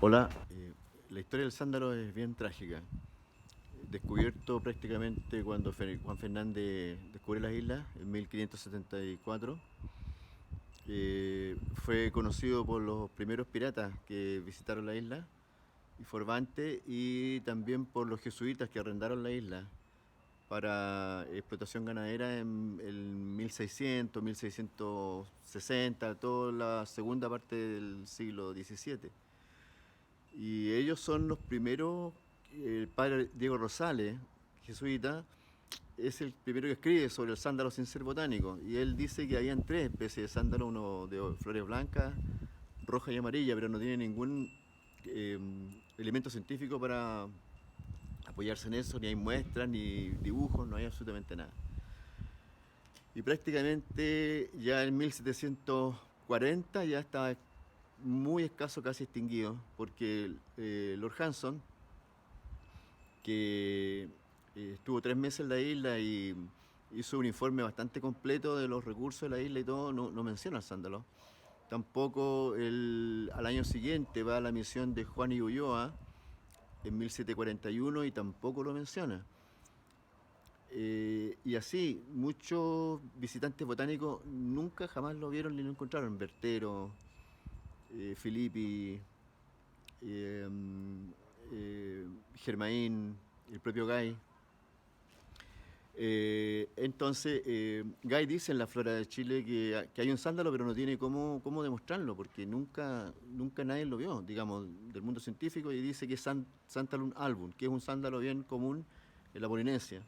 Hola, la historia del sándalo es bien trágica. Descubierto prácticamente cuando Juan Fernández descubrió las islas en 1574, fue conocido por los primeros piratas que visitaron la isla y Forbante, y también por los jesuitas que arrendaron la isla para explotación ganadera en 1600, 1660, toda la segunda parte del siglo XVII. Y ellos son los primeros. El padre Diego Rosales, jesuita, es el primero que escribe sobre el sándalo sin ser botánico. Y él dice que habían tres especies de sándalo: uno de flores blancas, roja y amarilla, pero no tiene ningún eh, elemento científico para apoyarse en eso, ni hay muestras, ni dibujos, no hay absolutamente nada. Y prácticamente ya en 1740 ya estaba muy escaso, casi extinguido, porque Lord Hanson, que estuvo 3 meses en la isla y hizo un informe bastante completo de los recursos de la isla y todo, no menciona el sándalo. Tampoco al año siguiente va a la misión de Juan y Ulloa en 1741 y tampoco lo menciona. Y así, muchos visitantes botánicos nunca jamás lo vieron ni lo encontraron. Bertero, Filippi, eh, Germain, el propio Guy. Guy dice en la Flora de Chile que hay un sándalo, pero no tiene cómo demostrarlo, porque nunca nadie lo vio, digamos, del mundo científico, y dice que es Santalum album, que es un sándalo bien común en la Polinesia.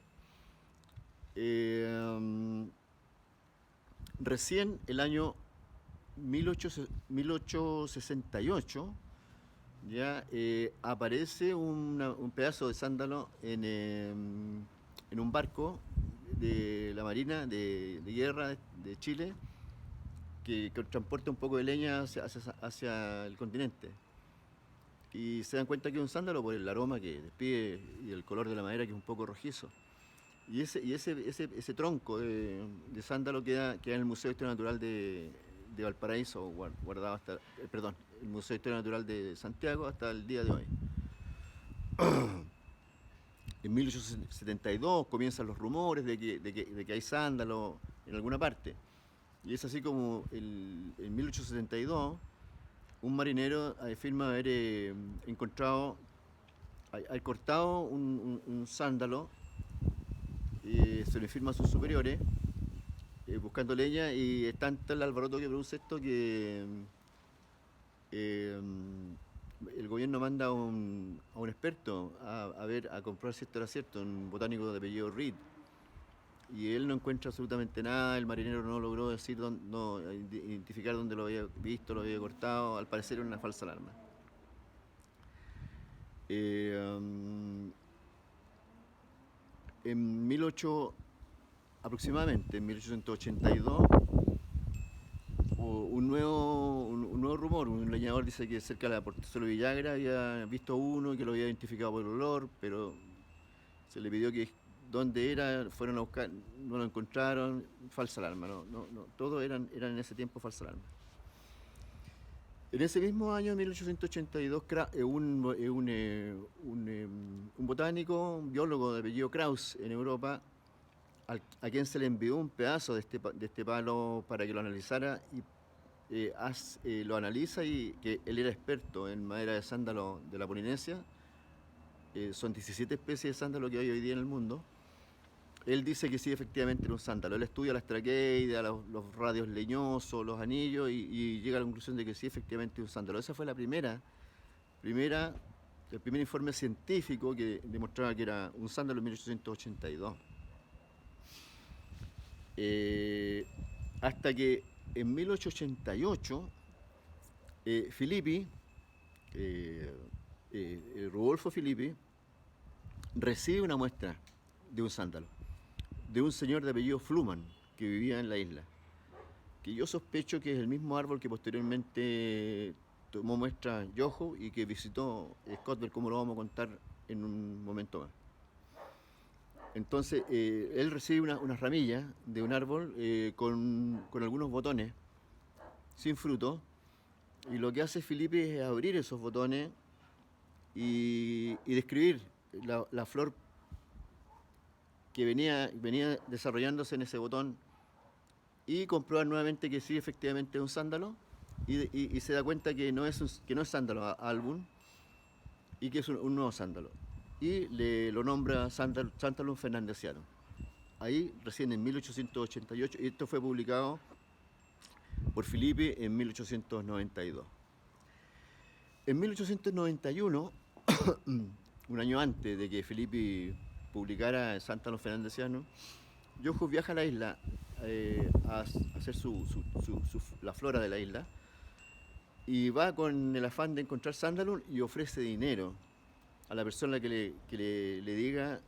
Eh, Recién el año 1868 ya aparece un pedazo de sándalo en un barco de la Marina de Guerra de Chile que transporta un poco de leña hacia el continente. Y se dan cuenta que es un sándalo por el aroma que despide y el color de la madera, que es un poco rojizo. Y ese tronco de sándalo queda en el Museo de Historia Natural de Valparaíso, guardado hasta, perdón, el Museo de Historia Natural de Santiago hasta el día de hoy. En 1872 comienzan los rumores de que hay sándalo en alguna parte. Y es así como en 1872 un marinero afirma haber encontrado, haber cortado un sándalo, se lo informa a sus superiores, buscando leña, y es tanto el alboroto que produce esto que eh, el gobierno manda a un experto a comprobar si esto era cierto, un botánico de apellido Reed. Y él no encuentra absolutamente nada, el marinero no logró decir no, identificar dónde lo había visto, lo había cortado, al parecer era una falsa alarma. Eh, um, en 18, aproximadamente en 1882, un nuevo rumor. Un leñador dice que cerca de la Portezuelo Villagra había visto uno y que lo había identificado por el olor, pero se le pidió que dónde era, fueron a buscar, no lo encontraron, falsa alarma. Todo eran en ese tiempo falsa alarma. En ese mismo año, en 1882, un botánico, un biólogo de apellido Krauss en Europa, a quien se le envió un pedazo de este palo para que lo analizara, y lo analiza, y que él era experto en madera de sándalo de la Polinesia. Son 17 especies de sándalo que hay hoy día en el mundo. Él dice que sí, efectivamente era un sándalo. Él estudia las traqueidas, los radios leñosos, los anillos, y llega a la conclusión de que sí, efectivamente es un sándalo. Esa fue primera, el primer informe científico que demostraba que era un sándalo en 1882. Eh, Hasta que en 1888 Filippi, eh, Rodolfo Filippi, recibe una muestra de un sándalo, de un señor de apellido Fluman, que vivía en la isla, que yo sospecho que es el mismo árbol que posteriormente tomó muestra Yoho y que visitó Scott, como lo vamos a contar en un momento más. Entonces, él recibe unas ramillas de un árbol con algunos botones sin fruto, Y lo que hace Felipe es abrir esos botones y describir la flor que venía desarrollándose en ese botón y comprobar nuevamente que sí, efectivamente es un sándalo y se da cuenta que no es sándalo álbum y que es un nuevo sándalo. Y lo nombra Santalum fernandesiano. Ahí recién en 1888, y esto fue publicado por Felipe en 1892. En 1891, un año antes de que Felipe publicara Santalum fernandesiano, Yoho viaja a la isla a hacer la flora de la isla y va con el afán de encontrar sándalo y ofrece dinero a la persona que le diga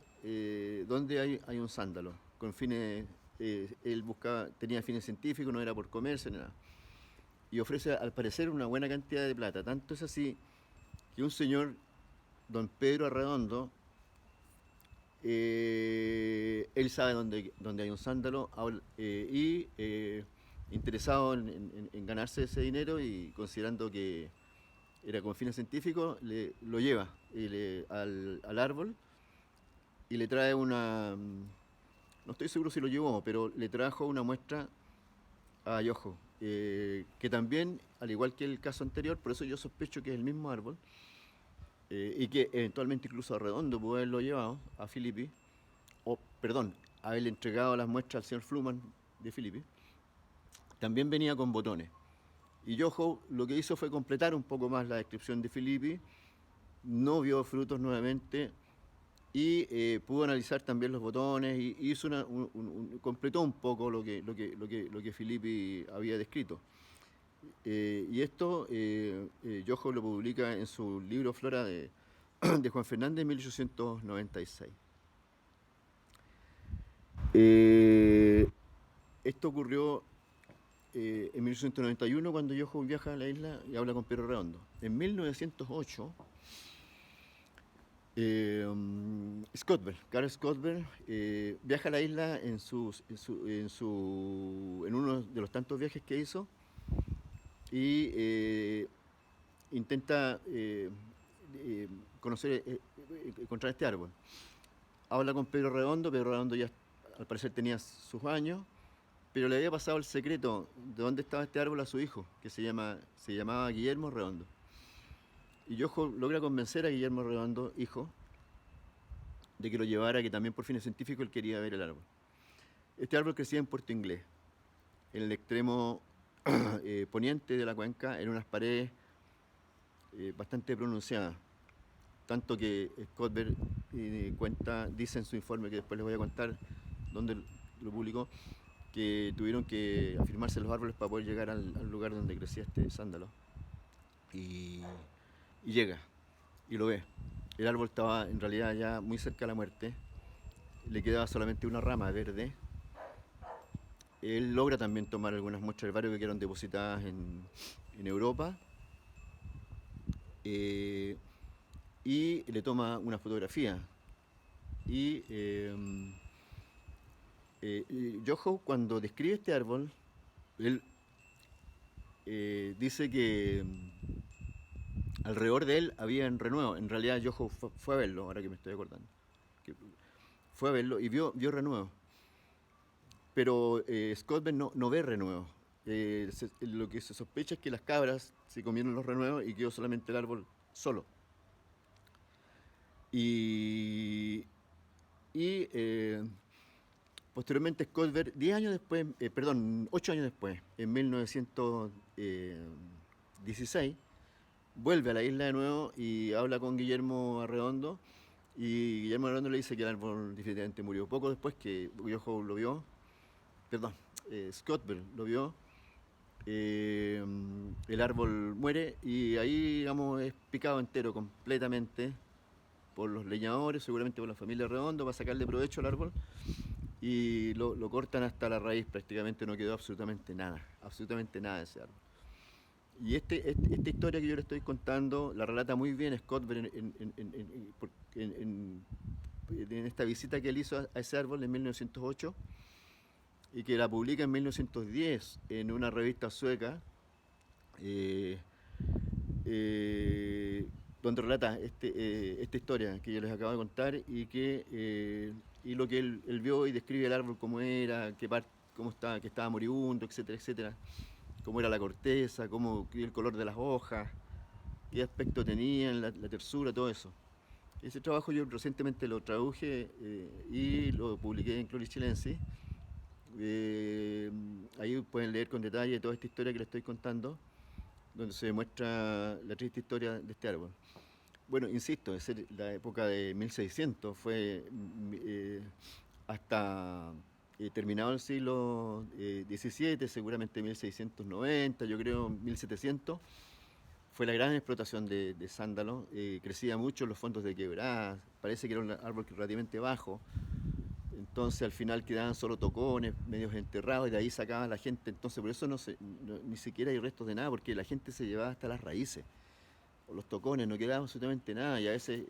dónde hay un sándalo. Con fines, él tenía fines científicos, no era por comercio ni nada. Y ofrece al parecer una buena cantidad de plata. Tanto es así que un señor, don Pedro Arredondo, él sabe dónde hay un sándalo y interesado en ganarse ese dinero y considerando que era con fines científicos, lo lleva al árbol y le trae no estoy seguro si lo llevó, pero le trajo una muestra a Yoho, que también, al igual que el caso anterior, por eso yo sospecho que es el mismo árbol, y que eventualmente incluso Arredondo pudo haberlo llevado a Felipe, o perdón, haberle entregado las muestras al señor Fluman de Felipe, también venía con botones. Y Yoho lo que hizo fue completar un poco más la descripción de Felipe, no vio frutos nuevamente y pudo analizar también los botones y hizo completó un poco lo que Felipe había descrito. Y esto Yoho lo publica en su libro Flora de Juan Fernández en 1896. Esto ocurrió en 1891 cuando Yoho viaja a la isla y habla con Pedro Redondo. En 1908, Karl Scottberg, viaja a la isla en uno de los tantos viajes que hizo y intenta encontrar este árbol. Habla con Pedro Redondo ya al parecer tenía sus años, pero le había pasado el secreto de dónde estaba este árbol a su hijo, que se llamaba Guillermo Redondo. Y Yoho logra convencer a Guillermo Redondo, hijo, de que lo llevara, que también por fines científicos él quería ver el árbol. Este árbol crecía en Puerto Inglés, en el extremo poniente de la cuenca, en unas paredes bastante pronunciadas. Tanto que Scottberg dice en su informe, que después les voy a contar dónde lo publicó, que tuvieron que afirmarse los árboles para poder llegar al lugar donde crecía este sándalo. Y llega, y lo ve. El árbol estaba en realidad ya muy cerca de la muerte, le quedaba solamente una rama verde. Él logra también tomar algunas muestras del barrio que quedaron depositadas en Europa. Y le toma una fotografía. Y Yoho, cuando describe este árbol, él dice que alrededor de él había renuevo. En realidad Yoho fue a verlo, ahora que me estoy acordando. Fue a verlo y vio renuevo. Pero Scottberg no ve renuevo. Lo que se sospecha es que las cabras se comieron los renuevos y quedó solamente el árbol solo. Y posteriormente Scottberg, 8 años después, en 1916, vuelve a la isla de nuevo y habla con Guillermo Arredondo. Y Guillermo Arredondo le dice que el árbol definitivamente murió. Poco después que Yoho lo vio, Scottberg lo vio, el árbol muere y ahí, digamos, es picado entero completamente por los leñadores, seguramente por la familia Redondo, para sacarle provecho al árbol, y lo cortan hasta la raíz, prácticamente no quedó absolutamente nada de ese árbol. Y esta historia que yo le estoy contando la relata muy bien Scottberg en esta visita que él hizo a ese árbol en 1908 y que la publica en 1910 en una revista sueca donde relata esta historia que yo les acabo de contar y lo que él vio y describe el árbol cómo era, cómo estaba, que estaba moribundo, etcétera, etcétera, cómo era la corteza, el color de las hojas, qué aspecto tenían, la tersura, todo eso. Ese trabajo yo recientemente lo traduje y lo publiqué en Cloris Chilensis. Ahí pueden leer con detalle toda esta historia que les estoy contando, donde se muestra la triste historia de este árbol. Bueno, insisto, es la época de 1600, fue hasta terminado el siglo XVII, seguramente 1690, yo creo 1700, fue la gran explotación de sándalo, crecía mucho en los fondos de quebradas, parece que era un árbol relativamente bajo, entonces al final quedaban solo tocones, medios enterrados, y de ahí sacaba la gente, entonces por eso ni siquiera hay restos de nada, porque la gente se llevaba hasta las raíces, o los tocones, no quedaba absolutamente nada, y a veces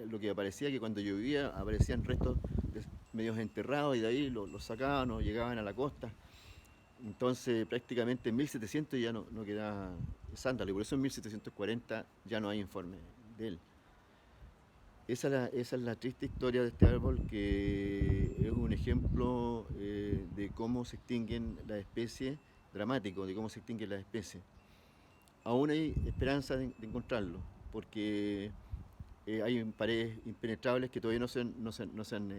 lo que aparecía que cuando llovía aparecían restos medios enterrados, y de ahí los sacaban o llegaban a la costa. Entonces prácticamente en 1700 ya no quedaba sándalo, y por eso en 1740 ya no hay informe de él. Esa es la triste historia de este árbol, que es un ejemplo de cómo se extinguen las especies, dramático, de cómo se extinguen las especies. Aún hay esperanza de encontrarlo, porque hay paredes impenetrables que todavía no se han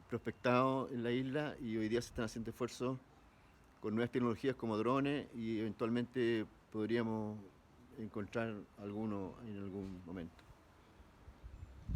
prospectado en la isla, y hoy día se están haciendo esfuerzos con nuevas tecnologías como drones, y eventualmente podríamos encontrar alguno en algún momento.